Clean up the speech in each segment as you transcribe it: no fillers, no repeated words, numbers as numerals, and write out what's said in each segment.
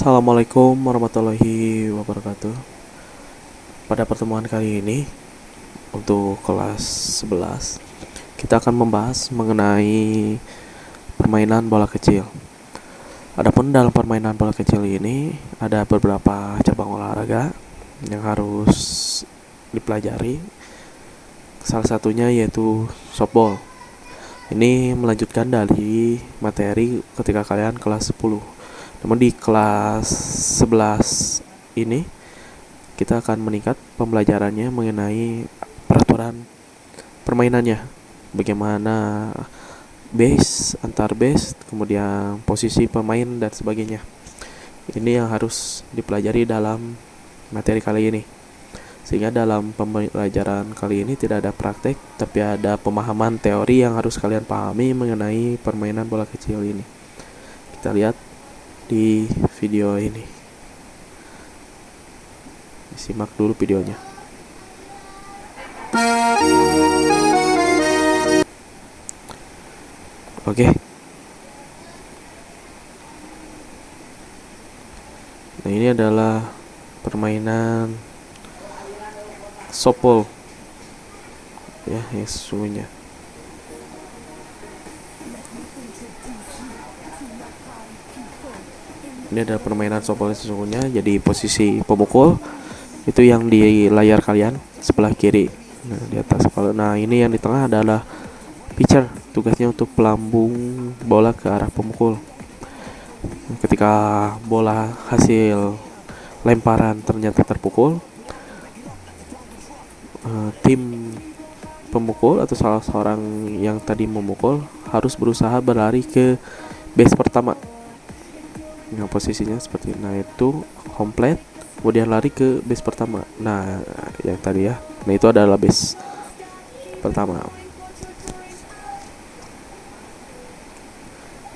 Assalamualaikum warahmatullahi wabarakatuh. Pada pertemuan kali ini untuk kelas 11 kita akan membahas mengenai permainan bola kecil. Adapun dalam permainan bola kecil ini ada beberapa cabang olahraga yang harus dipelajari. Salah satunya yaitu softball. Ini melanjutkan dari materi ketika kalian kelas 10. Namun di kelas 11 ini kita akan meningkat pembelajarannya mengenai peraturan permainannya. Bagaimana base, antar base, kemudian posisi pemain dan sebagainya. Ini yang harus dipelajari dalam materi kali ini. Sehingga dalam pembelajaran kali ini tidak ada praktek, tapi ada pemahaman teori yang harus kalian pahami mengenai permainan bola kecil ini. Kita lihat di video ini. Simak dulu videonya. Oke. Nah, ini adalah permainan softball ya, yang sesungguhnya. Ini adalah permainan softball sesungguhnya. Jadi posisi pemukul itu yang di layar kalian sebelah kiri. Nah, di atas kepala. Nah, ini yang di tengah adalah pitcher. Tugasnya untuk pelambung bola ke arah pemukul. Ketika bola hasil lemparan ternyata terpukul, tim pemukul atau salah seorang yang tadi memukul harus berusaha berlari ke base pertama. Yang posisinya seperti nah itu home plate, kemudian lari ke base pertama. Nah, yang tadi ya. Nah, itu adalah base pertama.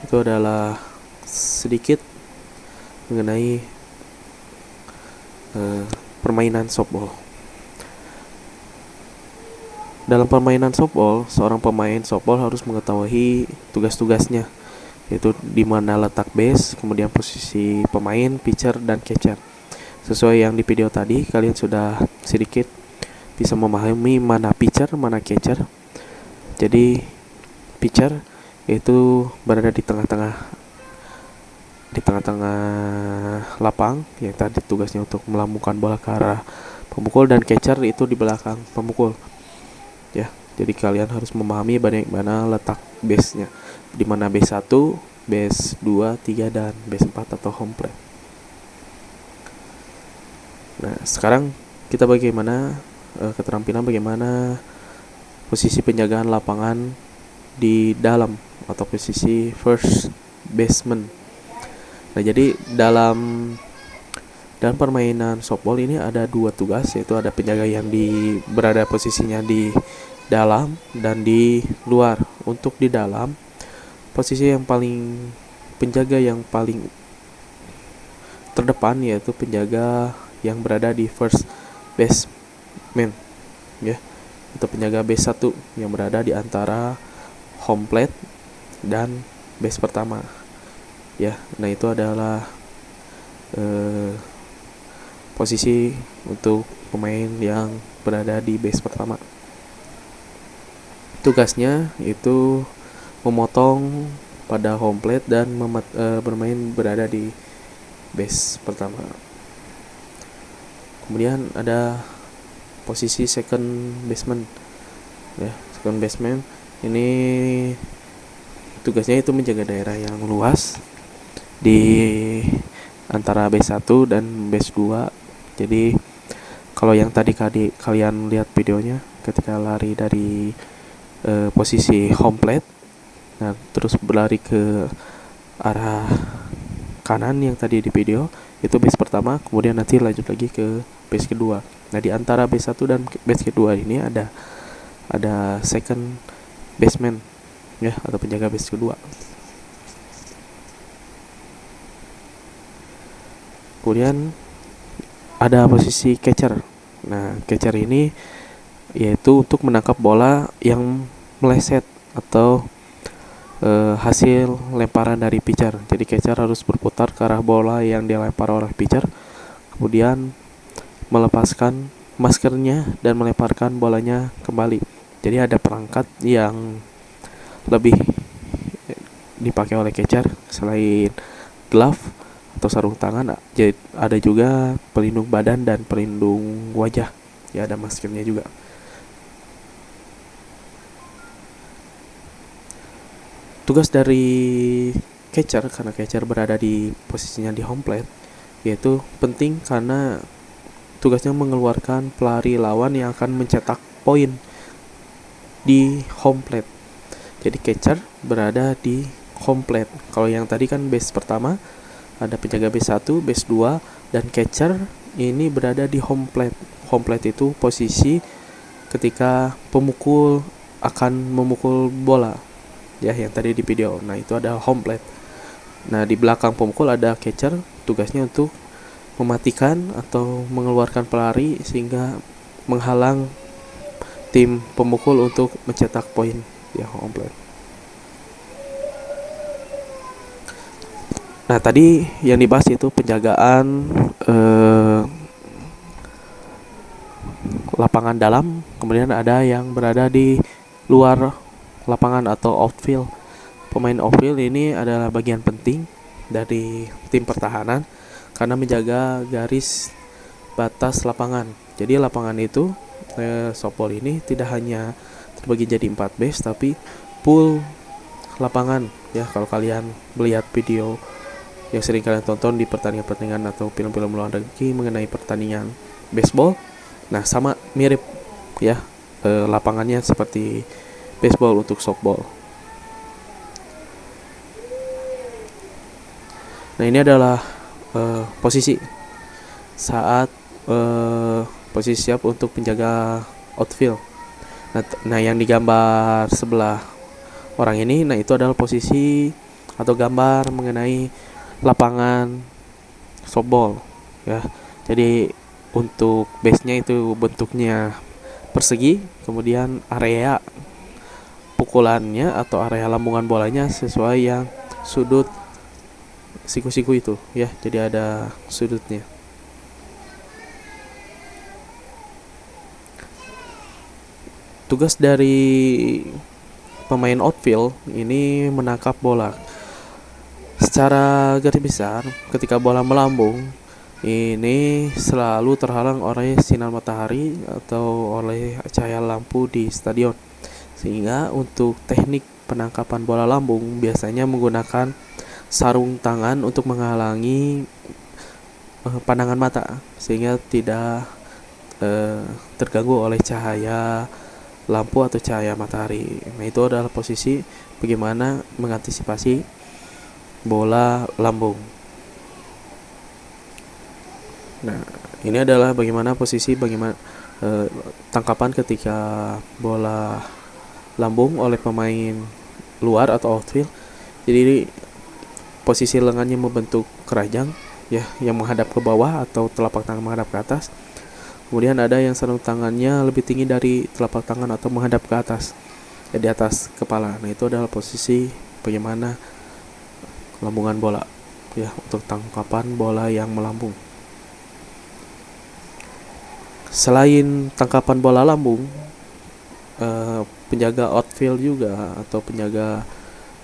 Itu adalah sedikit mengenai permainan softball. Dalam permainan softball, seorang pemain softball harus mengetahui tugas-tugasnya, yaitu di mana letak base, kemudian posisi pemain, pitcher, dan catcher. Sesuai yang di video tadi, kalian sudah sedikit bisa memahami mana pitcher, mana catcher. Jadi pitcher itu berada di tengah-tengah lapang, yang tadi tugasnya untuk melambungkan bola ke arah pemukul, dan catcher itu di belakang pemukul. Ya, jadi kalian harus memahami bagaimana letak base-nya, di mana base 1, base 2, 3, dan base 4 atau home plate. Nah, sekarang kita keterampilan bagaimana posisi penjagaan lapangan di dalam atau posisi first baseman. Nah, jadi dalam permainan softball ini ada dua tugas, yaitu ada penjaga yang berada posisinya di dalam dan di luar. Untuk di dalam, penjaga yang paling terdepan yaitu penjaga yang berada di first baseman, ya. Atau penjaga base 1 yang berada di antara home plate dan base pertama. Ya, nah itu adalah posisi untuk pemain yang berada di base pertama. Tugasnya itu memotong pada home plate dan bermain berada di base pertama. Kemudian ada posisi second baseman. Ya, second baseman ini tugasnya itu menjaga daerah yang luas di antara base 1 dan base 2. Jadi kalau yang tadi kalian lihat videonya ketika lari dari posisi home plate, nah terus berlari ke arah kanan yang tadi di video, itu base pertama, kemudian nanti lanjut lagi ke base kedua. Nah, di antara base 1 dan base kedua ini ada second baseman, ya, atau penjaga base kedua. Kemudian ada posisi catcher. Nah, catcher ini yaitu untuk menangkap bola yang meleset atau hasil lemparan dari pitcher. Jadi catcher harus berputar ke arah bola yang dilempar oleh pitcher, kemudian melepaskan maskernya dan melemparkan bolanya kembali. Jadi ada perangkat yang lebih dipakai oleh catcher selain glove atau sarung tangan. Jadi ada juga pelindung badan dan pelindung wajah. Ya, ada maskernya juga. Tugas dari catcher, karena catcher berada di posisinya di home plate, yaitu penting karena tugasnya mengeluarkan pelari lawan yang akan mencetak poin di home plate. Jadi catcher berada di home plate. Kalau yang tadi kan base pertama, ada penjaga base 1, base 2, dan catcher ini berada di home plate. Home plate itu posisi ketika pemukul akan memukul bola, ya, yang tadi di video. Nah, itu ada home plate. Nah, di belakang pemukul ada catcher, tugasnya untuk mematikan atau mengeluarkan pelari sehingga menghalang tim pemukul untuk mencetak poin, ya, home plate. Nah, tadi yang dibahas itu penjagaan lapangan dalam, kemudian ada yang berada di luar lapangan atau outfield. Pemain outfield ini adalah bagian penting dari tim pertahanan karena menjaga garis batas lapangan. Jadi lapangan itu softball ini tidak hanya terbagi jadi 4 base, tapi pool lapangan, ya. Kalau kalian melihat video yang sering kalian tonton di pertandingan-pertandingan atau film-film luar negeri mengenai pertandingan baseball, nah, sama mirip, ya, lapangannya seperti baseball untuk softball. Nah, ini adalah posisi saat posisi siap untuk penjaga outfield. Nah, yang digambar sebelah orang ini, nah, itu adalah posisi atau gambar mengenai lapangan softball, ya. Jadi untuk base-nya itu bentuknya persegi, kemudian area pukulannya atau area lambungan bolanya sesuai yang sudut siku-siku itu, ya. Jadi ada sudutnya. Tugas dari pemain outfield ini menangkap bola. Secara garis besar, ketika bola melambung, ini selalu terhalang oleh sinar matahari atau oleh cahaya lampu di stadion. Sehingga untuk teknik penangkapan bola lambung biasanya menggunakan sarung tangan untuk menghalangi pandangan mata sehingga tidak terganggu oleh cahaya lampu atau cahaya matahari. Nah, itu adalah posisi bagaimana mengantisipasi bola lambung. Nah, ini adalah bagaimana tangkapan ketika bola lambung oleh pemain luar atau outfield. Jadi posisi lengannya membentuk keranjang, ya, yang menghadap ke bawah atau telapak tangan menghadap ke atas. Kemudian ada yang sarung tangannya lebih tinggi dari telapak tangan atau menghadap ke atas, ya, di atas kepala. Nah, itu adalah posisi bagaimana lambungan bola, ya, untuk tangkapan bola yang melambung. Selain tangkapan bola lambung, penjaga outfield juga atau penjaga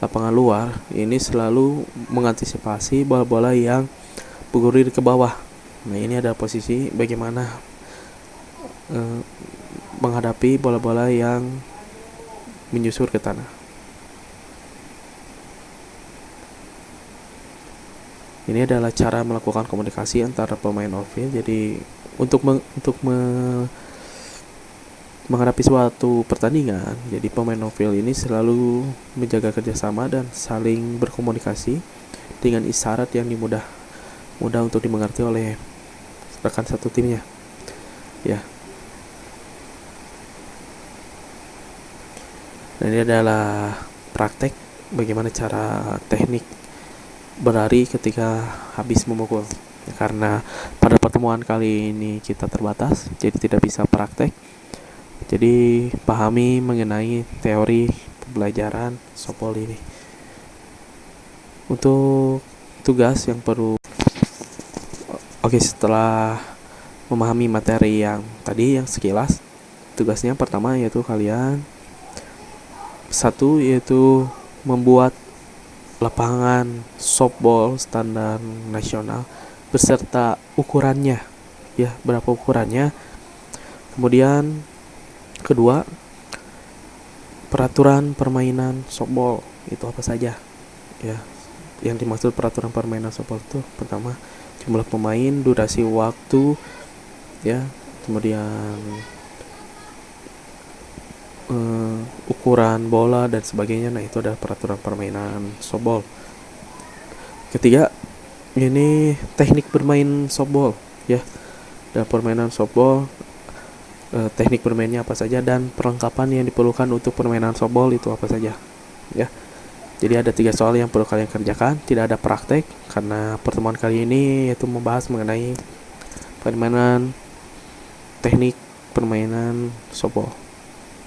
lapangan luar ini selalu mengantisipasi bola-bola yang bergulir ke bawah. Nah, ini ada posisi bagaimana menghadapi bola-bola yang menyusur ke tanah. Ini adalah cara melakukan komunikasi antara pemain outfield. Jadi untuk menghadapi suatu pertandingan, jadi pemain outfield ini selalu menjaga kerjasama dan saling berkomunikasi dengan isyarat yang mudah untuk dimengerti oleh rekan satu timnya, ya. Nah, ini adalah praktek bagaimana cara teknik berlari ketika habis memukul. Karena pada pertemuan kali ini kita terbatas, jadi tidak bisa praktek. Jadi pahami mengenai teori pembelajaran softball ini. Untuk tugas yang perlu, oke, setelah memahami materi yang tadi yang sekilas, tugasnya pertama yaitu kalian yaitu membuat lapangan softball standar nasional beserta ukurannya, ya, berapa ukurannya. Kemudian kedua, peraturan permainan softball itu apa saja, ya. Yang dimaksud peraturan permainan softball itu pertama jumlah pemain, durasi waktu, ya, kemudian ukuran bola dan sebagainya. Nah, itu adalah peraturan permainan softball. Ketiga, ini teknik bermain softball, ya. Dalam permainan softball, teknik bermainnya apa saja dan perlengkapan yang diperlukan untuk permainan softball itu apa saja, ya. Jadi ada 3 soal yang perlu kalian kerjakan. Tidak ada praktek karena pertemuan kali ini yaitu membahas mengenai permainan teknik permainan softball,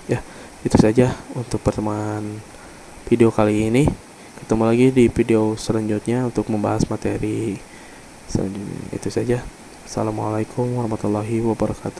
ya. Itu saja untuk pertemuan video kali ini. Ketemu lagi di video selanjutnya untuk membahas materi selanjutnya. Itu saja. Assalamualaikum warahmatullahi wabarakatuh.